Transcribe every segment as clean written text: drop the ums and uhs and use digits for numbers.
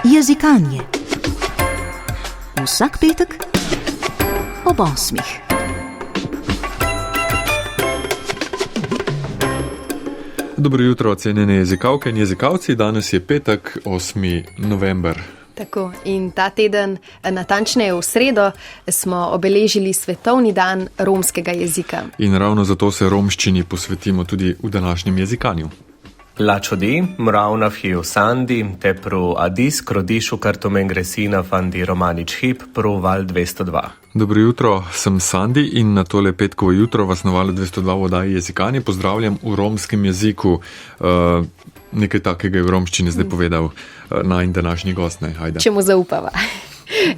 Jezikanje. Vsak petek ob 8. Dobro jutro, cenjene jezikalke in jezikalci. Danes je petek, 8. november. Tako, in ta teden, natančneje v sredo, smo obeležili Svetovni dan romskega jezika. In ravno zato se romščini posvetimo tudi v današnjem jezikanju. Lačodi, mravna fiju sandi, te pro adis krodišu kartomengresina fandi romanič hip pro val 202. Dobro jutro, sem Sandi in na tole petkovo jutro vas na valu 202 v oddaji jezikanje pozdravljam v romskem jeziku. Nekaj takega je v romščini zdaj povedal najin današnji gost. Ajde. Če mu zaupava.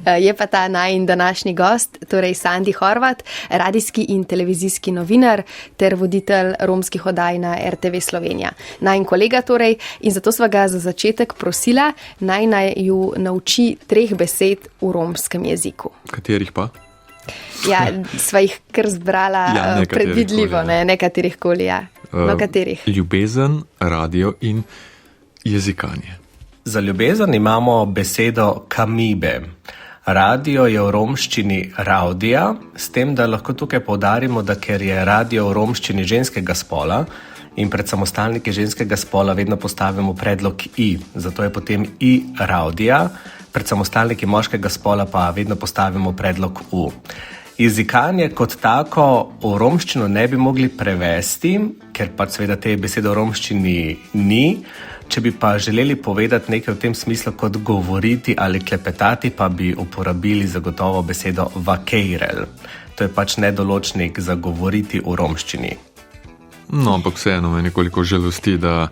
Je pa ta najin današnji gost, torej Sandi Horvat, radijski in televizijski novinar ter voditelj romskih oddaj na RTV Slovenija. Najin kolega torej, in zato sva ga za začetek prosila, naj ju nauči 3 besed v romskem jeziku. Katerih pa? Ja, sva jih kar zbrala predvidljivo, nekaterih koli, ja. No, katerih? Ljubezen, radio in jezikanje. Za ljubezen imamo besedo kamibe. Radio je v romščini raudija, s tem, da lahko tukaj poudarimo, da ker je radio v romščini ženskega spola in pred samostalniki ženskega spola vedno postavimo predlog i, zato je potem i raudija, pred samostalniki moškega spola pa vedno postavimo predlog u. Jezikanje kot tako v romščino ne bi mogli prevesti, ker pač seveda te besede v romščini ni. Če bi pa želeli povedati nekaj v tem smislu kot govoriti ali klepetati, pa bi uporabili zagotovo besedo vakeirel. To je pač nedoločnik za govoriti v romščini. No, ampak vseeno me nekoliko žalosti, da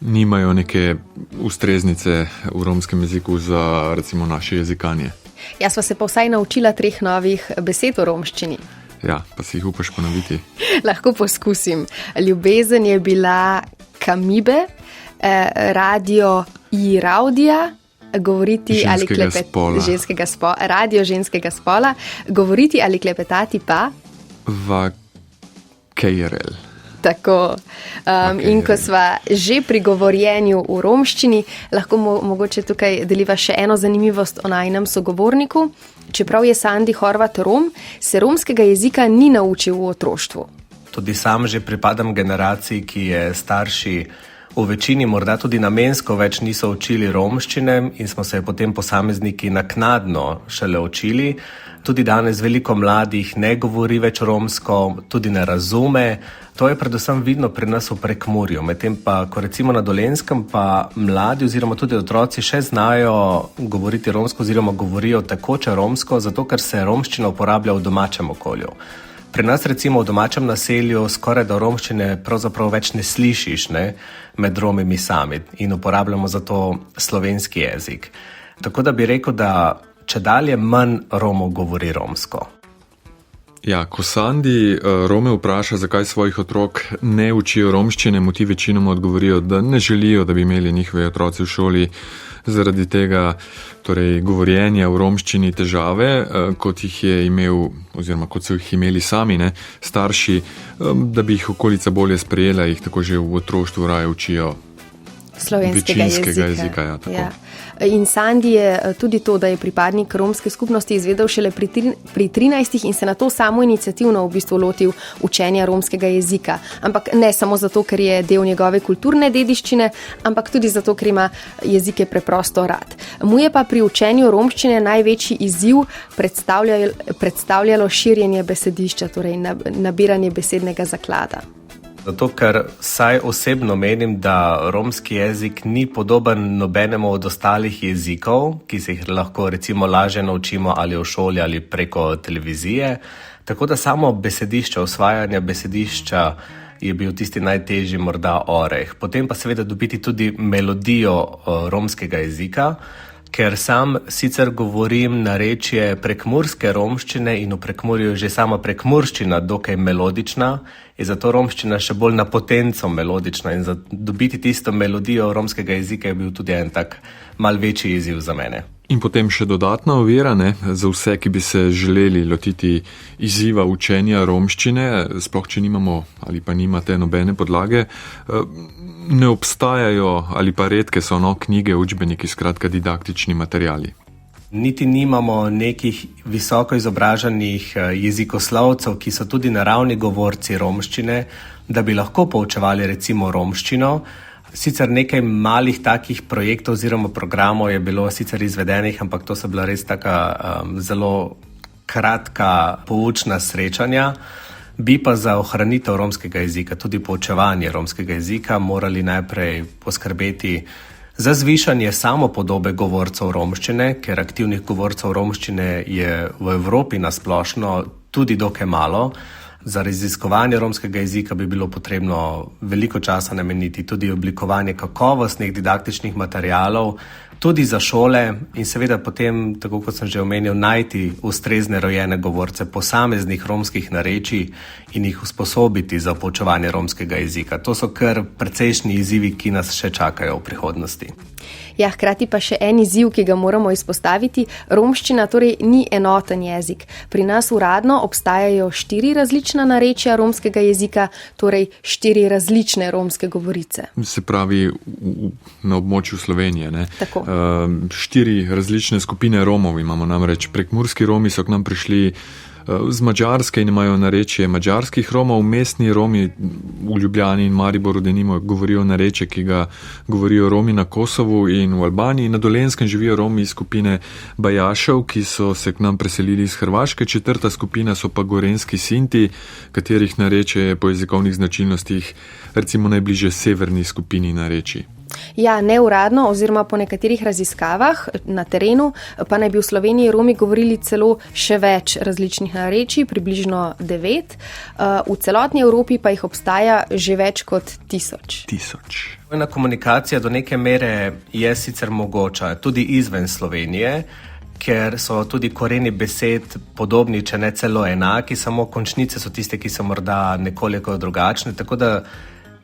nimajo neke ustreznice v romskem jeziku za recimo naše jezikanje. Jaz sva se pa vsaj naučila 3 novih besed v romščini. Ja, pa si jih upaš ponoviti. Lahko poskusim. Ljubezen je bila kamibe, radio i raudija, govoriti ali klepetati ženskega spola. Radio ženskega spola, govoriti ali klepetati pa? Vakeirel. Tako. In ko sva že pri govorjenju v romščini, lahko mogoče tukaj deliva še eno zanimivost o najinem sogovorniku. Čeprav je Sandi Horvat Rom, se romskega jezika ni naučil v otroštvu. Tudi sam že pripadam generaciji, ki je starši v večini morda tudi namensko več niso učili romščine in smo se potem posamezniki naknadno šele učili. Tudi danes veliko mladih ne govori več romsko, tudi ne razume. To je predvsem vidno pri nas v Prekmurju. Medtem pa, ko recimo na Dolenjskem pa mladi oziroma tudi otroci še znajo govoriti romsko oziroma govorijo tekoče romsko, zato ker se romščina uporablja v domačem okolju. Pri nas recimo v domačem naselju skoraj da romščine pravzaprav več ne slišiš med Romimi sami in uporabljamo zato slovenski jezik. Tako da bi rekel, da čedalje manj Romov govori romsko. Ja, ko Sandi Rome vpraša, zakaj svojih otrok ne učijo romščine, mu ti večinoma odgovorijo, da ne želijo, da bi imeli njihovi otroci v šoli zaradi tega govorjenja v romščini težave, kot jih je imel, oziroma kot so jih imeli sami starši, da bi jih okolica bolje sprejela, jih tako že v otroštvu raje učijo slovenskega jezika. Ja, tako. Ja. In Sandi je tudi to, da je pripadnik romske skupnosti izvedel šele pri 13 in se na to samo iniciativno v bistvu lotil učenja romskega jezika. Ampak ne samo zato, ker je del njegove kulturne dediščine, ampak tudi zato, ker ima jezike preprosto rad. Mu je pa pri učenju romščine največji izziv predstavljalo širjenje besedišča, torej nabiranje besednega zaklada. Zato, ker saj osebno menim, da romski jezik ni podoben nobenemu od ostalih jezikov, ki se jih lahko recimo lažje naučimo ali v šoli ali preko televizije. Tako da samo besedišče, osvajanje besedišča je bil tisti najtežji morda oreh. Potem pa seveda dobiti tudi melodijo romskega jezika, ker sam sicer govorim narečje prekmurske romščine in v Prekmurju je že sama prekmurščina dokaj melodična, je zato romščina še bolj na potenco melodična in za dobiti tisto melodijo romskega jezika je bil tudi en tak mal večji izziv za mene. In potem še dodatna ovira, ne, za vse, ki bi se želeli lotiti izziva učenja romščine, sploh če nimamo ali pa nimate nobene podlage, ne obstajajo ali pa redke so knjige, učbeniki, skratka didaktični materiali. Niti nimamo nekih visoko izobraženih jezikoslovcev, ki so tudi naravni govorci romščine, da bi lahko poučevali recimo romščino. Sicer nekaj malih takih projektov oziroma programov je bilo sicer izvedenih, ampak to so bila res taka zelo kratka poučna srečanja. Bi pa za ohranitev romskega jezika, tudi poučevanje romskega jezika, morali najprej poskrbeti za zvišanje samopodobe govorcev romščine, ker aktivnih govorcev romščine je v Evropi nasplošno tudi dokaj malo. Za raziskovanje romskega jezika bi bilo potrebno veliko časa nameniti, tudi oblikovanje kakovostnih didaktičnih materialov, tudi za šole in seveda potem, tako kot sem že omenil, najti ustrezne rojene govorce posameznih romskih narečij in jih usposobiti za poučevanje romskega jezika. To so kar precejšnji izzivi, ki nas še čakajo v prihodnosti. Ja, hkrati pa še en izziv, ki ga moramo izpostaviti. Romščina torej ni enoten jezik. Pri nas uradno obstajajo 4 različna narečja romskega jezika, torej 4 različne romske govorice. Se pravi na območju Slovenije, ne? Tako. 4 različne skupine Romov imamo, namreč prekmurski Romi so k nam prišli z Madžarske in imajo narečje madžarskih Romov, mestni Romi v Ljubljani in Mariboru denimo govorijo narečje, ki ga govorijo Romi na Kosovu in v Albaniji. Na Dolenjskem živijo Romi iz skupine Bajašev, ki so se k nam preselili iz Hrvaške. 4. skupina so pa gorenjski Sinti, katerih narečje je po jezikovnih značilnostih recimo najbližje severni skupini narečij. Ja, neuradno oziroma po nekaterih raziskavah na terenu pa naj bi v Sloveniji Romi govorili celo še več različnih narečij, približno 9. V celotni Evropi pa jih obstaja že več kot 1000. Vojna komunikacija do neke mere je sicer mogoča tudi izven Slovenije, ker so tudi koreni besed podobni, če ne celo enaki, samo končnice so tiste, ki so morda nekoliko drugačne, tako da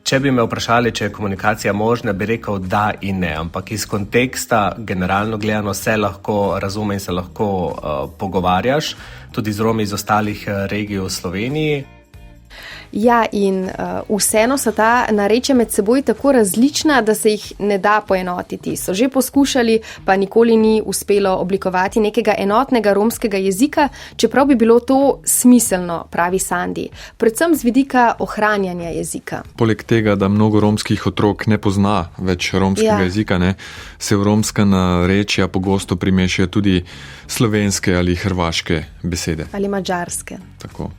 če bi me vprašali, če je komunikacija možna, bi rekel da in ne, ampak iz konteksta generalno gledano se lahko razume in se lahko pogovarjaš, tudi z Romi iz ostalih regij v Sloveniji. Ja, in vseeno so ta narečja med seboj tako različna, da se jih ne da poenotiti. So že poskušali, pa nikoli ni uspelo oblikovati nekega enotnega romskega jezika, čeprav bi bilo to smiselno, pravi Sandi, predvsem z vidika ohranjanja jezika. Poleg tega, da mnogo romskih otrok ne pozna več romskega jezika, ne, se v romska narečja pogosto primešajo tudi slovenske ali hrvaške besede. Ali madžarske. Tako.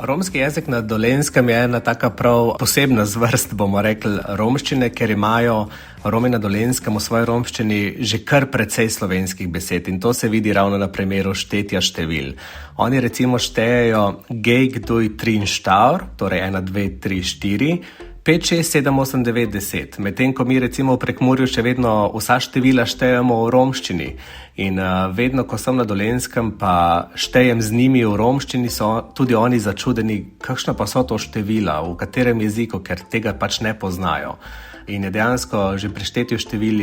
Romski jezik na Dolenjskem je ena taka prav posebna zvrst, bomo rekli, romščine, ker imajo Romi na Dolenjskem v svoji romščini že kar precej slovenskih besed in to se vidi ravno na primeru štetja števil. Oni recimo štejejo gej, gduj, trin, štaur, torej 1, 2, 3, 4, 5, 6, 7, 8, 9, 10. Medtem ko mi recimo v Prekmurju še vedno vsa števila štejemo v romščini in vedno, ko sem na Dolenjskem pa štejem z njimi v romščini, so tudi oni začudeni, kakšna pa so to števila, v katerem jeziku, ker tega pač ne poznajo. In je dejansko že pri štetju števil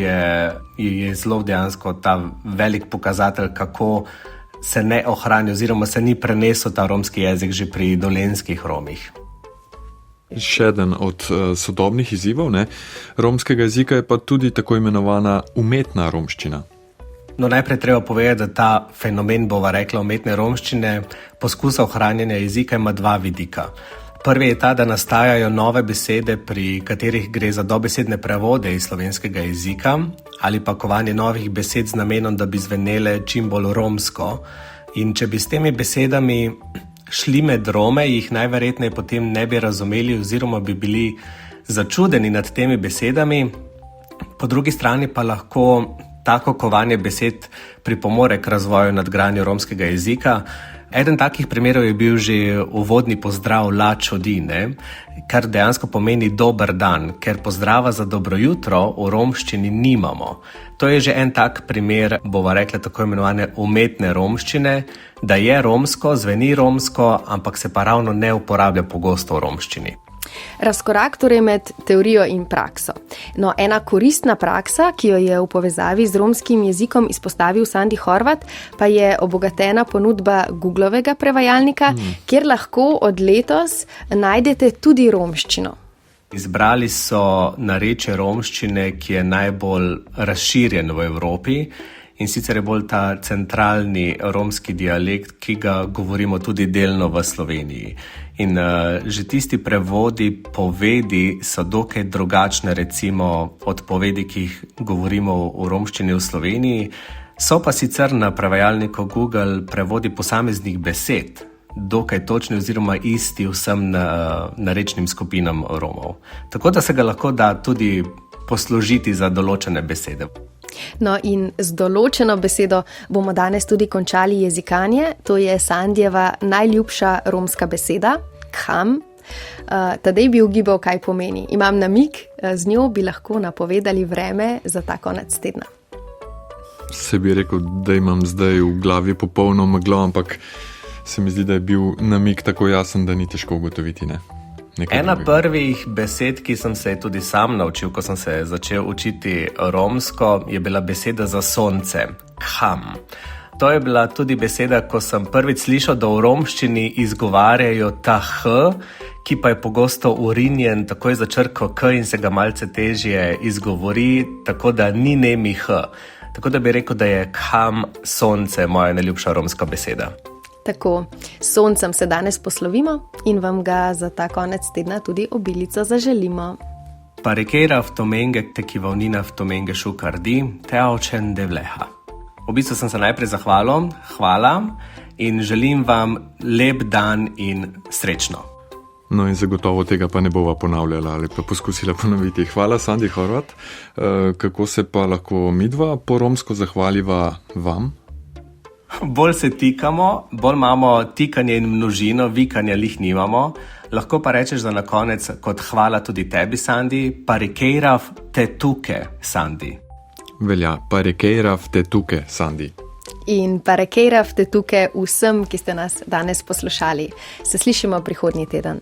je zelo dejansko ta velik pokazatelj, kako se ne ohrani oziroma se ni prenesel ta romski jezik že pri dolenjskih Romih. Še eden od sodobnih izzivov romskega jezika je pa tudi tako imenovana umetna romščina. No, najprej treba povedati, da ta fenomen, bova rekla, umetne romščine, poskusa ohranjanja jezika ima 2 vidika. Prvi je ta, da nastajajo nove besede, pri katerih gre za dobesedne prevode iz slovenskega jezika ali pa kovanje novih besed z namenom, da bi zvenele čim bolj romsko. In če bi s temi besedami šli med Rome, jih najverjetneje potem ne bi razumeli oziroma bi bili začudeni nad temi besedami. Po drugi strani pa lahko tako kovanje besed pripomore k razvoju nadgradnje romskega jezika. Eden takih primerov je bil že uvodni pozdrav la čudi, kar dejansko pomeni dober dan, ker pozdrava za dobro jutro v romščini nimamo. To je že en tak primer, bova rekla, tako imenovane umetne romščine, da je romsko, zveni romsko, ampak se pa ravno ne uporablja pogosto v romščini. Razkorak torej med teorijo in prakso. No, ena koristna praksa, ki jo je v povezavi z romskim jezikom izpostavil Sandi Horvat, pa je obogatena ponudba Googlovega prevajalnika, kjer lahko od letos najdete tudi romščino. Izbrali so narečje romščine, ki je najbolj razširjen v Evropi, in sicer je bolj ta centralni romski dialekt, ki ga govorimo tudi delno v Sloveniji. In že tisti prevodi povedi so dokaj drugačne, recimo od povedi, ki jih govorimo v romščini v Sloveniji. So pa sicer na prevajalniku Google prevodi posameznih besed, dokaj točni oziroma isti vsem narečnim skupinam Romov. Tako da se ga lahko da tudi poslužiti za določene besede. No in z določeno besedo bomo danes tudi končali jezikanje. To je Sandijeva najljubša romska beseda, kham. Tadej bi ugibal, kaj pomeni. Imam namig, z njo bi lahko napovedali vreme za ta konec tedna. Se bi rekel, da imam zdaj v glavi popolno meglo, ampak se mi zdi, da je bil namig tako jasen, da ni težko ugotoviti, ne? Ena prvih besed, ki sem se tudi sam naučil, ko sem se začel učiti romsko, je bila beseda za sonce, kham. To je bila tudi beseda, ko sem prvič slišal, da v romščini izgovarjajo ta h, ki pa je pogosto urinjen takoj za črko k in se ga malce težje izgovori, tako da ni nemi h. Tako da bi rekel, da je kham, sonce, moja najljubša romska beseda. Tako, s soncem se danes poslovimo in vam ga za ta konec tedna tudi obilico zaželimo. Parekera v tomenge tekivavnina v tomenge šukardi, teočen devleha. V bistvu sem se najprej zahvalil, hvala in želim vam lep dan in srečno. No in zagotovo tega pa ne bova ponavljala ali pa poskusila ponoviti. Hvala, Sandi Horvat. Kako se pa lahko midva po romsko zahvaliva vam? Bolj se tikamo, bolj imamo tikanje in množino, vikanja lih nimamo. Lahko pa rečeš za na konec kot hvala tudi tebi, Sandi, parekeirav te tuke, Sandi. Velja, parekeirav te tuke, Sandi. In parekeirav te tuke vsem, ki ste nas danes poslušali. Se slišimo prihodnji teden.